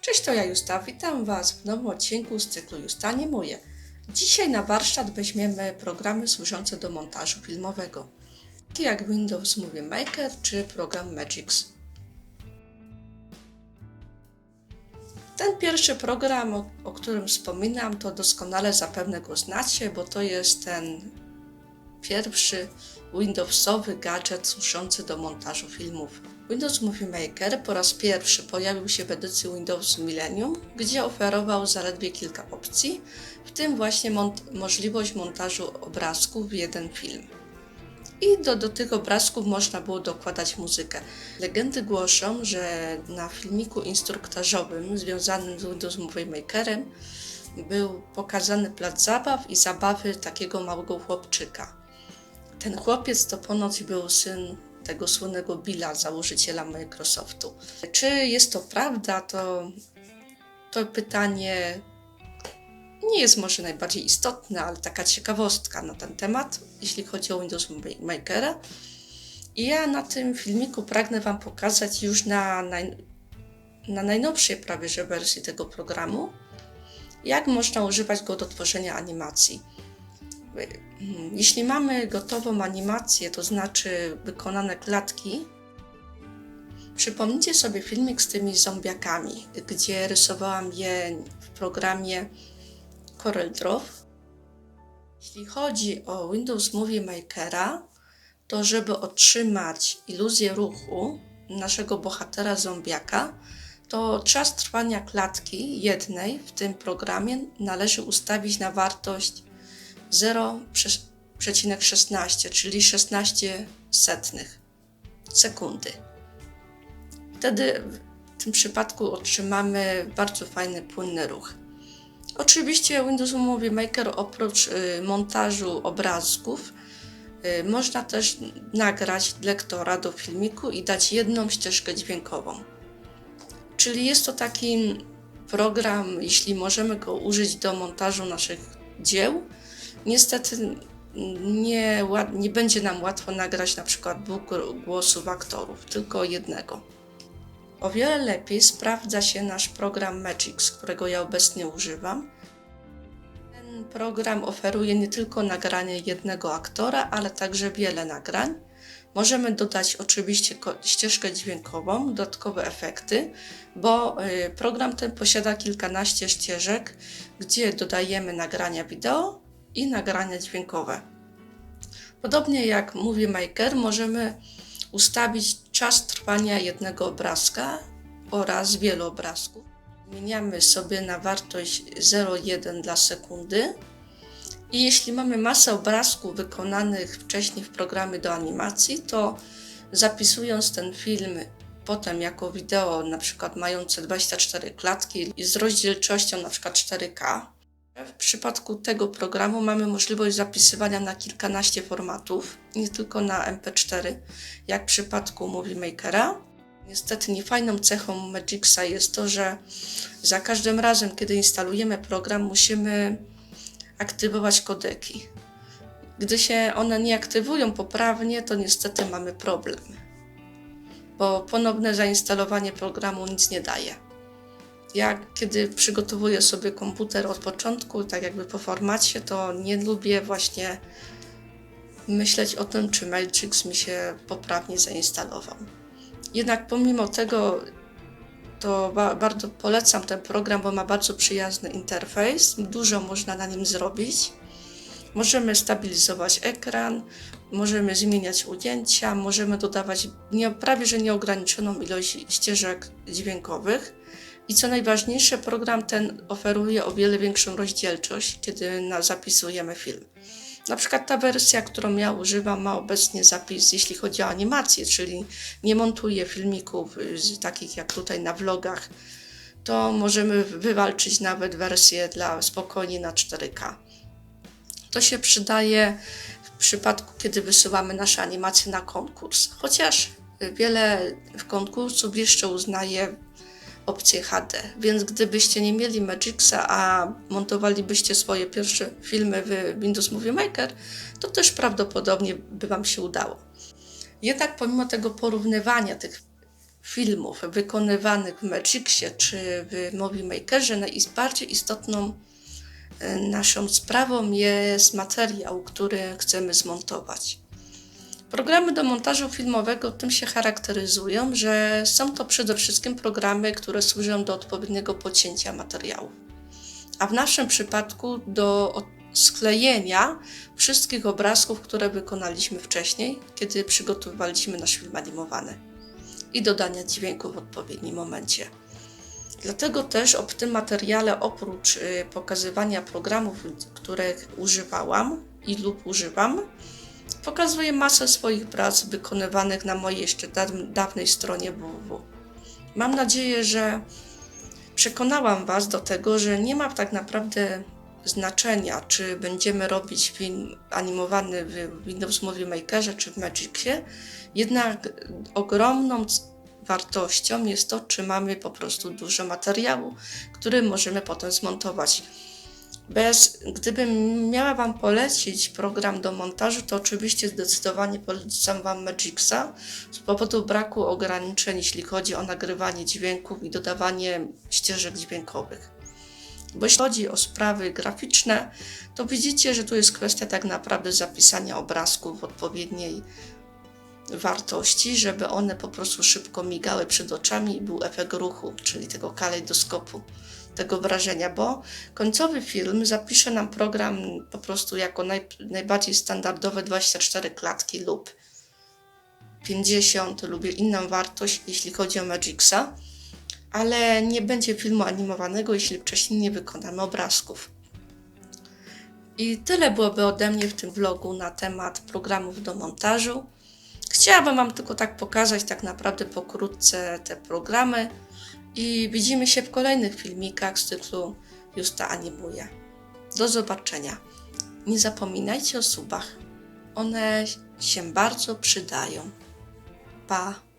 Cześć, to ja Justa. Witam Was w nowym odcinku z cyklu Justa nie moje. Dzisiaj na warsztat weźmiemy programy służące do montażu filmowego, takie jak Windows Movie Maker czy program Magix. Ten pierwszy program, o którym wspominam, to doskonale zapewne go znacie, bo to jest ten pierwszy Windowsowy gadżet służący do montażu filmów. Windows Movie Maker po raz pierwszy pojawił się w edycji Windows Millennium, gdzie oferował zaledwie kilka opcji, w tym właśnie możliwość montażu obrazków w jeden film. I do tych obrazków można było dokładać muzykę. Legendy głoszą, że na filmiku instruktażowym związanym z Windows Movie Makerem był pokazany plac zabaw i zabawy takiego małego chłopczyka. Ten chłopiec to ponoć był syn tego słynnego Billa, założyciela Microsoftu. Czy jest to prawda, to pytanie nie jest może najbardziej istotne, ale taka ciekawostka na ten temat, jeśli chodzi o Windows Makera. I ja na tym filmiku pragnę Wam pokazać już na najnowszej prawie że wersji tego programu, jak można używać go do tworzenia animacji. Jeśli mamy gotową animację, to znaczy wykonane klatki, przypomnijcie sobie filmik z tymi zombiakami, gdzie rysowałam je w programie CorelDRAW. Jeśli chodzi o Windows Movie Makera, to żeby otrzymać iluzję ruchu naszego bohatera zombiaka, to czas trwania klatki jednej w tym programie należy ustawić na wartość 0,16, czyli 16 setnych sekundy. Wtedy w tym przypadku otrzymamy bardzo fajny, płynny ruch. Oczywiście Windows Movie Maker oprócz montażu obrazków można też nagrać lektora do filmiku i dać jedną ścieżkę dźwiękową. Czyli jest to taki program, jeśli możemy go użyć do montażu naszych dzieł, niestety nie będzie nam łatwo nagrać na przykład dwóch głosów aktorów, tylko jednego. O wiele lepiej sprawdza się nasz program Magix, którego ja obecnie używam. Ten program oferuje nie tylko nagranie jednego aktora, ale także wiele nagrań. Możemy dodać oczywiście ścieżkę dźwiękową, dodatkowe efekty, bo program ten posiada kilkanaście ścieżek, gdzie dodajemy nagrania wideo i nagrania dźwiękowe. Podobnie jak Movie Maker możemy ustawić czas trwania jednego obrazka oraz wielu obrazków. Zmieniamy sobie na wartość 0,1 dla sekundy i jeśli mamy masę obrazków wykonanych wcześniej w programie do animacji, to zapisując ten film potem jako wideo, na przykład mające 24 klatki z rozdzielczością na przykład 4K, w przypadku tego programu mamy możliwość zapisywania na kilkanaście formatów, nie tylko na MP4, jak w przypadku Movie Makera. Niestety niefajną cechą Magixa jest to, że za każdym razem, kiedy instalujemy program, musimy aktywować kodeki. Gdy się one nie aktywują poprawnie, to niestety mamy problem, bo ponowne zainstalowanie programu nic nie daje. Ja kiedy przygotowuję sobie komputer od początku, tak jakby po formacie, to nie lubię właśnie myśleć o tym, czy Magix mi się poprawnie zainstalował. Jednak pomimo tego, to bardzo polecam ten program, bo ma bardzo przyjazny interfejs, dużo można na nim zrobić. Możemy stabilizować ekran, możemy zmieniać ujęcia, możemy dodawać prawie że nieograniczoną ilość ścieżek dźwiękowych. I co najważniejsze, program ten oferuje o wiele większą rozdzielczość, kiedy zapisujemy film. Na przykład ta wersja, którą ja używam, ma obecnie zapis, jeśli chodzi o animację, czyli nie montuję filmików takich jak tutaj na vlogach, to możemy wywalczyć nawet wersję spokojnie na 4K. To się przydaje w przypadku, kiedy wysyłamy nasze animacje na konkurs, chociaż wiele konkursów jeszcze uznaje opcję HD, więc gdybyście nie mieli Magixa, a montowalibyście swoje pierwsze filmy w Windows Movie Maker, to też prawdopodobnie by Wam się udało. Jednak pomimo tego porównywania tych filmów wykonywanych w Magixie czy w Movie Makerze najbardziej istotną naszą sprawą jest materiał, który chcemy zmontować. Programy do montażu filmowego tym się charakteryzują, że są to przede wszystkim programy, które służą do odpowiedniego pocięcia materiału. A w naszym przypadku do sklejenia wszystkich obrazków, które wykonaliśmy wcześniej, kiedy przygotowywaliśmy nasz film animowany i dodania dźwięku w odpowiednim momencie. Dlatego też w tym materiale oprócz pokazywania programów, których używałam lub używam, pokazuję masę swoich prac wykonywanych na mojej jeszcze dawnej stronie www. Mam nadzieję, że przekonałam Was do tego, że nie ma tak naprawdę znaczenia, czy będziemy robić film animowany w Windows Movie Makerze czy w Magixie, jednak ogromną wartością jest to, czy mamy po prostu dużo materiału, który możemy potem zmontować. Gdybym miała Wam polecić program do montażu, to oczywiście zdecydowanie polecam Wam Magixa z powodu braku ograniczeń, jeśli chodzi o nagrywanie dźwięków i dodawanie ścieżek dźwiękowych. Bo jeśli chodzi o sprawy graficzne, to widzicie, że tu jest kwestia tak naprawdę zapisania obrazków w odpowiedniej wartości, żeby one po prostu szybko migały przed oczami i był efekt ruchu, czyli tego kalejdoskopu, tego wrażenia, bo końcowy film zapisze nam program po prostu jako najbardziej standardowe 24 klatki lub 50 lub inną wartość, jeśli chodzi o Magixa, ale nie będzie filmu animowanego, jeśli wcześniej nie wykonamy obrazków. I tyle byłoby ode mnie w tym vlogu na temat programów do montażu. Chciałabym Wam tylko tak pokazać tak naprawdę pokrótce te programy i widzimy się w kolejnych filmikach z cyklu Justa animuje. Do zobaczenia. Nie zapominajcie o subach. One się bardzo przydają. Pa!